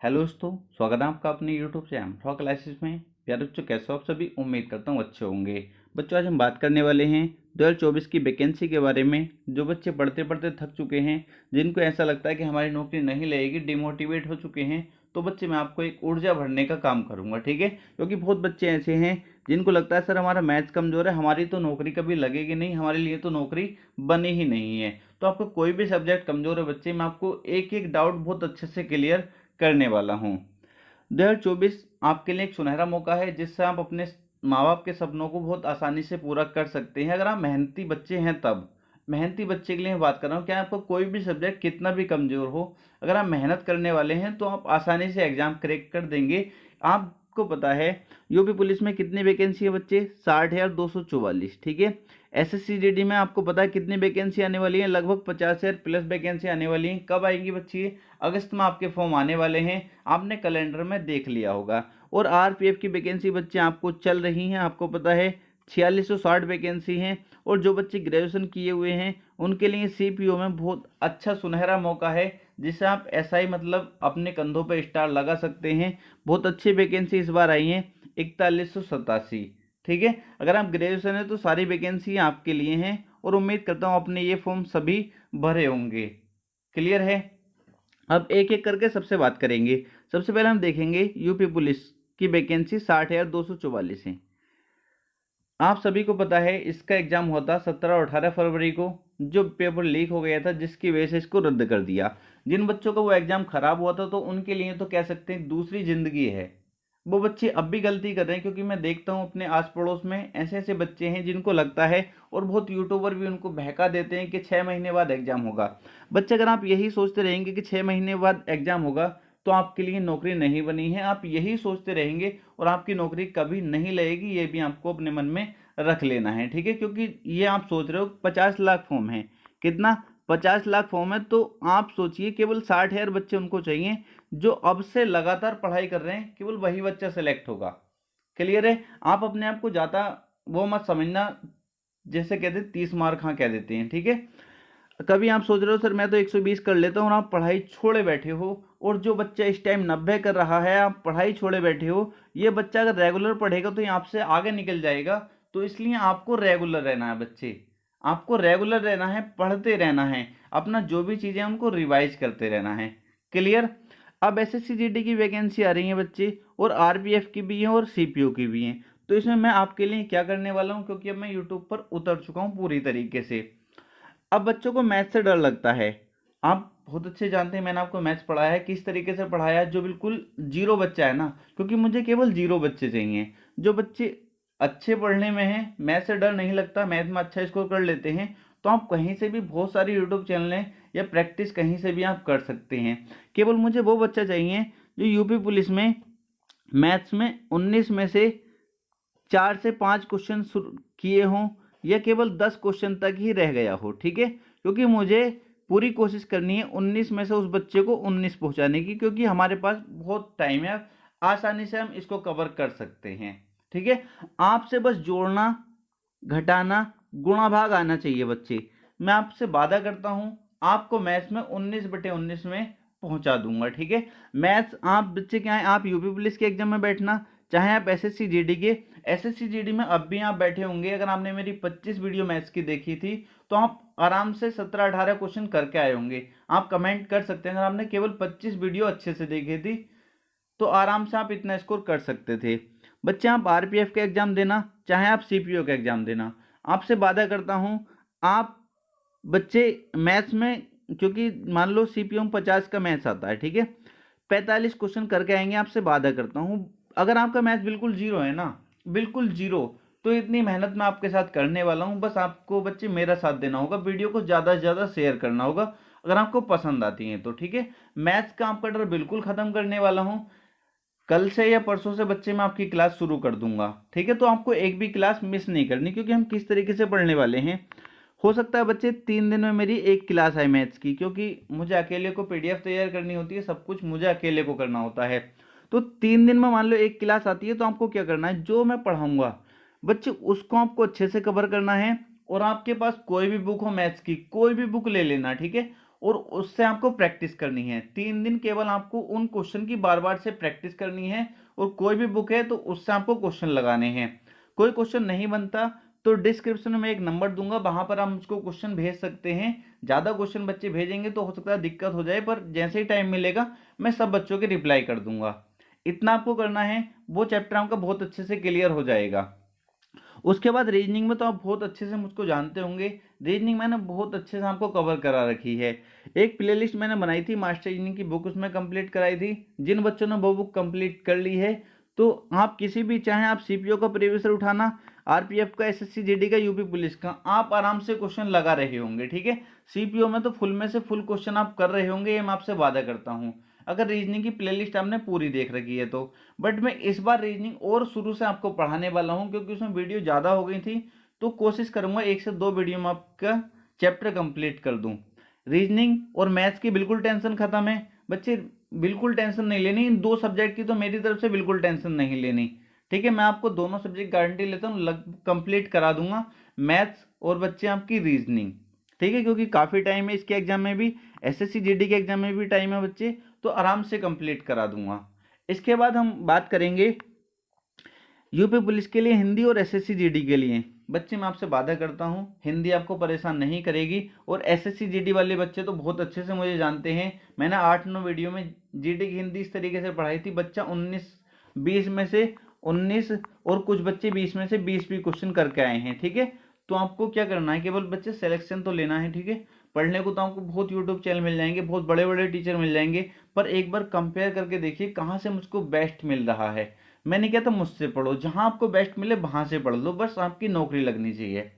Hello दोस्तों, स्वागत है आपका अपने यूट्यूब चैनल फ्रॉक क्लासेस में। प्यारे बच्चों, कैसे हो आप सभी? उम्मीद करता हूँ अच्छे होंगे। बच्चों, आज हम बात करने वाले हैं 2024 की वैकेंसी के बारे में। जो बच्चे पढ़ते पढ़ते थक चुके हैं, जिनको ऐसा लगता है कि हमारी नौकरी नहीं लगेगी, डिमोटिवेट हो चुके हैं, तो बच्चे मैं आपको एक ऊर्जा भरने का काम करूँगा, ठीक है? क्योंकि बहुत बच्चे ऐसे हैं जिनको लगता है सर हमारा मैथ्स कमज़ोर है, हमारी तो नौकरी कभी लगेगी नहीं, हमारे लिए तो नौकरी बनी ही नहीं है। तो आपका कोई भी सब्जेक्ट कमज़ोर है बच्चे, मैं आपको एक एक डाउट बहुत अच्छे से क्लियर करने वाला हूँ। 2024 आपके लिए एक सुनहरा मौका है जिससे आप अपने माँ बाप के सपनों को बहुत आसानी से पूरा कर सकते हैं, अगर आप मेहनती बच्चे हैं तब। मेहनती बच्चे के लिए मैं बात कर रहा हूँ, क्या आपका कोई भी सब्जेक्ट कितना भी कमज़ोर हो, अगर आप मेहनत करने वाले हैं तो आप आसानी से एग्ज़ाम क्रैक कर देंगे। आपको पता है यूपी पुलिस में कितनी वैकेंसी है बच्चे? 60,244, ठीक है। एसएससी जीडी में आपको पता है कितनी वैकेंसी आने वाली है? लगभग 50,000 प्लस वैकेंसी आने वाली है। कब आएंगी बच्ची? अगस्त में आपके फॉर्म आने वाले हैं, आपने कैलेंडर में देख लिया होगा। और आरपीएफ की वैकेंसी बच्चे आपको चल रही हैं, आपको पता है 4660 वैकेंसी हैं। और जो बच्चे ग्रेजुएशन किए हुए हैं उनके लिए सीपीओ में बहुत अच्छा सुनहरा मौका है, जिससे आप एसआई मतलब अपने कंधों पर स्टार लगा सकते हैं। बहुत अच्छी वैकेंसी इस बार आई है, 4187, ठीक है। अगर आप ग्रेजुएशन है तो सारी वैकेंसी आपके लिए हैं, और उम्मीद करता हूँ अपने ये फॉर्म सभी भरे होंगे। क्लियर है? अब एक एक करके सबसे बात करेंगे। सबसे पहले हम देखेंगे यूपी पुलिस की वैकेंसी 60,244 है। आप सभी को पता है इसका एग्जाम हुआ था 17 और 18 फरवरी को, जो पेपर लीक हो गया था जिसकी वजह से इसको रद्द कर दिया। जिन बच्चों का वो एग्जाम खराब हुआ था तो उनके लिए तो कह सकते हैं दूसरी जिंदगी है। वो बच्चे अब भी गलती कर रहे हैं, क्योंकि मैं देखता हूँ अपने आस पड़ोस में ऐसे ऐसे बच्चे हैं जिनको लगता है, और बहुत यूट्यूबर भी उनको बहका देते हैं कि 6 महीने बाद एग्जाम होगा। बच्चे, अगर आप यही सोचते रहेंगे कि 6 महीने बाद एग्जाम होगा तो आपके लिए नौकरी नहीं बनी है, आप यही सोचते रहेंगे और आपकी नौकरी कभी नहीं लगेगी, ये भी आपको अपने मन में रख लेना है, ठीक है। क्योंकि ये आप सोच रहे हो 50 लाख फॉर्म है, कितना? 50 लाख फॉर्म है। तो आप सोचिए केवल 60,000 बच्चे उनको चाहिए जो अब से लगातार पढ़ाई कर रहे हैं, केवल वही बच्चा सेलेक्ट होगा। क्लियर है? आप अपने आप को ज़्यादा वो मत समझना, जैसे कहते 30 मार्क हाँ कह देते हैं, ठीक है। कभी आप सोच रहे हो सर मैं तो 120 कर लेता हूँ, और आप पढ़ाई छोड़े बैठे हो, और जो बच्चा इस टाइम 90 कर रहा है आप पढ़ाई छोड़े बैठे हो, ये बच्चा अगर रेगुलर पढ़ेगा तो ये आपसे आगे निकल जाएगा। तो इसलिए आपको रेगुलर रहना है बच्चे, आपको रेगुलर रहना है, पढ़ते रहना है, अपना जो भी चीज़ें उनको रिवाइज करते रहना है। क्लियर? अब एसएससी जीडी की वैकेंसी आ रही है बच्चे, और आरपीएफ की भी है और सीपीओ की भी है। तो इसमें मैं आपके लिए क्या करने वाला हूँ, क्योंकि अब मैं यूट्यूब पर उतर चुका हूँ पूरी तरीके से। अब बच्चों को मैथ से डर लगता है, आप बहुत अच्छे जानते हैं मैंने आपको मैथ्स पढ़ाया है, किस तरीके से पढ़ाया है। जो बिल्कुल जीरो बच्चा है ना, क्योंकि मुझे केवल जीरो बच्चे चाहिए। जो बच्चे अच्छे पढ़ने में हैं, मैथ से डर नहीं लगता, मैथ में अच्छा स्कोर कर लेते हैं, तो आप कहीं से भी बहुत सारी यूट्यूब चैनल हैं या प्रैक्टिस कहीं से भी आप कर सकते हैं। केवल मुझे वो बच्चा चाहिए जो यूपी पुलिस में मैथ्स में 19 में से 4 से 5 क्वेश्चन किए हों, या केवल 10 क्वेश्चन तक ही रह गया हो, ठीक है। क्योंकि मुझे पूरी कोशिश करनी है 19 में से उस बच्चे को 19 पहुंचाने की, क्योंकि हमारे पास बहुत टाइम है, आसानी से हम इसको कवर कर सकते हैं, ठीक है। आपसे बस जोड़ना, घटाना, गुणा भाग आना चाहिए बच्चे। मैं आपसे वादा करता हूं आपको मैथ्स में 19/19 में पहुंचा दूंगा, ठीक है। मैथ्स आप बच्चे क्या है, आप यूपी पुलिस के एग्जाम में बैठना, चाहे आप एसएससी जीडी के, एसएससी जीडी में अब भी आप बैठे होंगे। अगर आपने मेरी 25 वीडियो मैथ्स की देखी थी तो आप आराम से 17-18 क्वेश्चन करके आए होंगे। आप कमेंट कर सकते हैं, अगर आपने केवल 25 वीडियो अच्छे से देखी थी तो आराम से आप इतना स्कोर कर सकते थे। बच्चे, आप आरपीएफ का एग्जाम देना, चाहे आप सीपीओ का एग्जाम देना, आपसे वादा करता हूं आप बच्चे मैथ्स में, क्योंकि मान लो सीपीओ में 50 का मैथ्स आता है, ठीक है, 45 क्वेश्चन करके आएंगे, आपसे वादा करता हूं। अगर आपका मैथ्स बिल्कुल जीरो है ना, बिल्कुल जीरो, तो इतनी मेहनत मैं आपके साथ करने वाला हूं। बस आपको बच्चे मेरा साथ देना होगा, वीडियो को ज़्यादा से ज़्यादा शेयर करना होगा अगर आपको पसंद आती है तो, ठीक है। मैथ्स का आपका डर बिल्कुल ख़त्म करने वाला हूं। कल से या परसों से बच्चे मैं आपकी क्लास शुरू कर दूंगा, ठीक है। तो आपको एक भी क्लास मिस नहीं करनी, क्योंकि हम किस तरीके से पढ़ने वाले हैं। हो सकता है बच्चे 3 दिन में मेरी एक क्लास है मैथ्स की, क्योंकि मुझे अकेले को पीडीएफ तैयार करनी होती है, सब कुछ मुझे अकेले को करना होता है। तो 3 दिन में मान लो एक क्लास आती है, तो आपको क्या करना है, जो मैं पढ़ाऊंगा बच्चे उसको आपको अच्छे से कवर करना है। और आपके पास कोई भी बुक हो मैथ्स की, कोई भी बुक ले लेना, ठीक है। और उससे आपको प्रैक्टिस करनी है। 3 दिन केवल आपको उन क्वेश्चन की बार बार से प्रैक्टिस करनी है, और कोई भी बुक है तो उससे आपको क्वेश्चन लगाने हैं। कोई क्वेश्चन नहीं बनता तो डिस्क्रिप्शन में एक नंबर दूंगा, वहां पर आप मुझको क्वेश्चन भेज सकते हैं। ज़्यादा क्वेश्चन बच्चे भेजेंगे तो हो सकता है दिक्कत हो जाए, पर जैसे ही टाइम मिलेगा मैं सब बच्चों के रिप्लाई कर दूंगा। इतना आपको करना है, वो चैप्टर आपका बहुत अच्छे से क्लियर हो जाएगा। उसके बाद रीजनिंग में तो आप बहुत अच्छे से मुझको जानते होंगे। रीजनिंग मैंने बहुत अच्छे से आपको कवर करा रखी है। एक प्लेलिस्ट मैंने बनाई थी मास्टर रीजनिंग की बुक, उसमें कंप्लीट कराई थी। जिन बच्चों ने वो बुक कंप्लीट कर ली है, तो आप किसी भी चाहें आप सीपीओ का प्रीवियस ईयर उठाना, आरपीएफ का, एसएससी जीडी का, यूपी पुलिस का, आप आराम से क्वेश्चन लगा रहे होंगे। ठीक है, सीपीओ में तो फुल में से फुल क्वेश्चन आप कर रहे होंगे, ये मैं आपसे वादा करता हूँ, अगर रीजनिंग की प्लेलिस्ट आपने पूरी देख रखी है तो। बट मैं इस बार रीजनिंग और शुरू से आपको पढ़ाने वाला हूं, क्योंकि उसमें वीडियो ज़्यादा हो गई थी, तो कोशिश करूंगा 1 से 2 वीडियो में आपका चैप्टर कंप्लीट कर दूं। रीजनिंग और मैथ्स की बिल्कुल टेंशन खत्म है बच्चे, बिल्कुल टेंशन नहीं लेनी। इन 2 सब्जेक्ट की तो मेरी तरफ से बिल्कुल टेंशन नहीं लेनी। ठीक है, मैं आपको दोनों सब्जेक्ट गारंटी लेता हूँ, कंप्लीट करा दूंगा, मैथ्स और बच्चे आपकी रीजनिंग। ठीक है, क्योंकि काफ़ी टाइम है इसके एग्जाम में भी, एसएससी जीडी के एग्जाम में भी टाइम है बच्चे, तो आराम से कंप्लीट करा दूंगा। इसके बाद हम बात करेंगे यूपी पुलिस के लिए हिंदी और एसएससी जीडी के लिए। बच्चे मैं आपसे वादा करता हूं हिंदी आपको परेशान नहीं करेगी, और एसएससी जीडी वाले बच्चे तो बहुत अच्छे से मुझे जानते हैं। मैंने 8-9 वीडियो में जीडी की हिंदी इस तरीके से पढ़ाई थी, बच्चा 19-20 में से 19 और कुछ बच्चे 20 में से 20 भी क्वेश्चन करके आए हैं। ठीक है, तो आपको क्या करना है, केवल बच्चे सिलेक्शन तो लेना है। ठीक है, पढ़ने को तो आपको बहुत यूट्यूब चैनल मिल जाएंगे, बहुत बड़े बड़े टीचर मिल जाएंगे, पर एक बार कंपेयर करके देखिए कहाँ से मुझको बेस्ट मिल रहा है। मैं नहीं कहता मुझसे पढ़ो, जहां आपको बेस्ट मिले वहां से पढ़ लो, बस आपकी नौकरी लगनी चाहिए,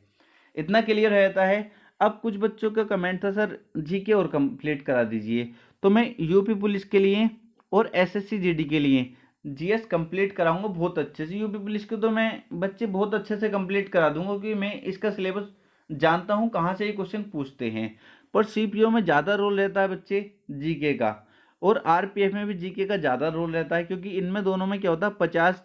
इतना क्लियर रहता है। अब कुछ बच्चों का कमेंट था सर जीके और कंप्लीट करा दीजिए, तो मैं यूपी पुलिस के लिए और एसएससी जीडी के लिए जीएस कंप्लीट कराऊंगा बहुत अच्छे से। यूपी पुलिस के तो मैं बच्चे बहुत अच्छे से कंप्लीट करा दूंगा, क्योंकि मैं इसका सिलेबस जानता हूं कहाँ से ये क्वेश्चन पूछते हैं। पर सीपीओ में ज़्यादा रोल रहता है बच्चे जीके का, और आरपीएफ में भी जीके का ज़्यादा रोल रहता है, क्योंकि इनमें दोनों में क्या होता है 50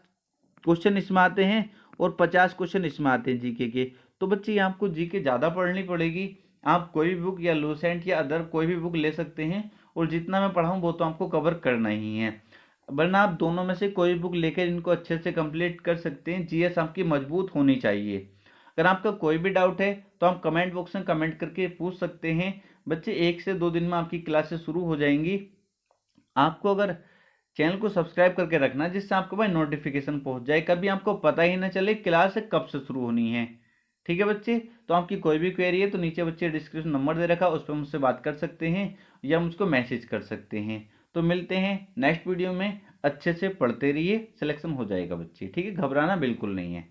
क्वेश्चन इसमें आते हैं और 50 क्वेश्चन इसमें आते हैं जीके के। तो बच्चे आपको जीके ज़्यादा पढ़नी पड़ेगी। आप कोई भी बुक या लूसेंट या अदर कोई भी बुक ले सकते हैं, और जितना मैं पढ़ाऊँ वो तो आपको कवर करना ही है, वरना आप दोनों में से कोई बुक लेकर इनको अच्छे से कंप्लीट कर सकते हैं। जीएस आपकी मजबूत होनी चाहिए। अगर आपका कोई भी डाउट है तो आप कमेंट बॉक्स में कमेंट करके पूछ सकते हैं। बच्चे 1 से 2 दिन में आपकी क्लासेस शुरू हो जाएंगी। आपको अगर चैनल को सब्सक्राइब करके रखना, जिससे आपको भाई नोटिफिकेशन पहुंच जाए, कभी आपको पता ही ना चले क्लास कब से शुरू होनी है। ठीक है बच्चे, तो आपकी कोई भी क्वेरी है तो नीचे बच्चे डिस्क्रिप्शन नंबर दे रखा, उस पर मुझसे बात कर सकते हैं या मुझको मैसेज कर सकते हैं। तो मिलते हैं नेक्स्ट वीडियो में, अच्छे से पढ़ते रहिए, सिलेक्शन हो जाएगा बच्चे। ठीक है, घबराना बिल्कुल नहीं है।